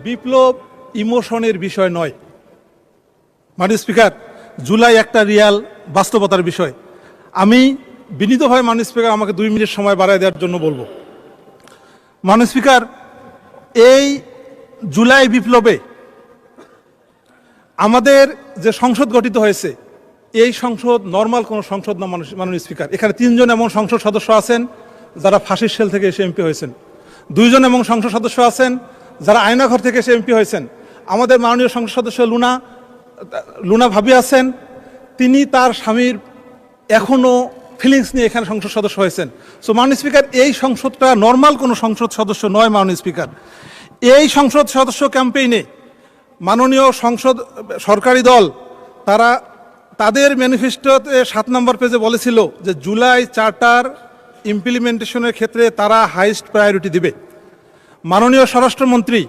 বিপ্লব ইমোশনের বিষয় নয়। মাননীয় স্পিকার, জুলাই একটা রিয়াল বাস্তবতার বিষয়। আমি বিনীতভাবে মাননীয় স্পিকার আমাকে 2 মিনিট সময় বাড়ায় দেওয়ার জন্য বলবো। মাননীয় স্পিকার, এই জুলাই বিপ্লবে আমাদের যে সংসদ গঠিত হয়েছে, এই সংসদ নর্মাল কোনো সংসদ না। মাননীয় স্পিকার, এখানে 3 জন এমন সংসদ সদস্য আছেন যারা ফাঁসির সেল থেকে এসে এমপি হয়েছেন, 2 জন এমন সংসদ সদস্য আছেন যারা আয়নাঘর থেকে এসে এমপি হয়েছেন। আমাদের মাননীয় সংসদ সদস্য লুনা ভাবি আছেন, তিনি তার স্বামীর এখনও ফিলিংস নিয়ে এখানে সংসদ সদস্য হয়েছেন। সো মাননীয় স্পিকার, এই সংসদটা নর্মাল কোনো সংসদ সদস্য নয়। মাননীয় স্পিকার, এই সংসদ সদস্য ক্যাম্পেইনে মাননীয় সরকারি দল তারা তাদের ম্যানিফেস্টোতে 7 নম্বর পেজে বলেছিল যে জুলাই চার্টার ইমপ্লিমেন্টেশনের ক্ষেত্রে তারা হাইয়েস্ট প্রায়োরিটি দিবে। মাননীয় স্বরাষ্ট্রমন্ত্রী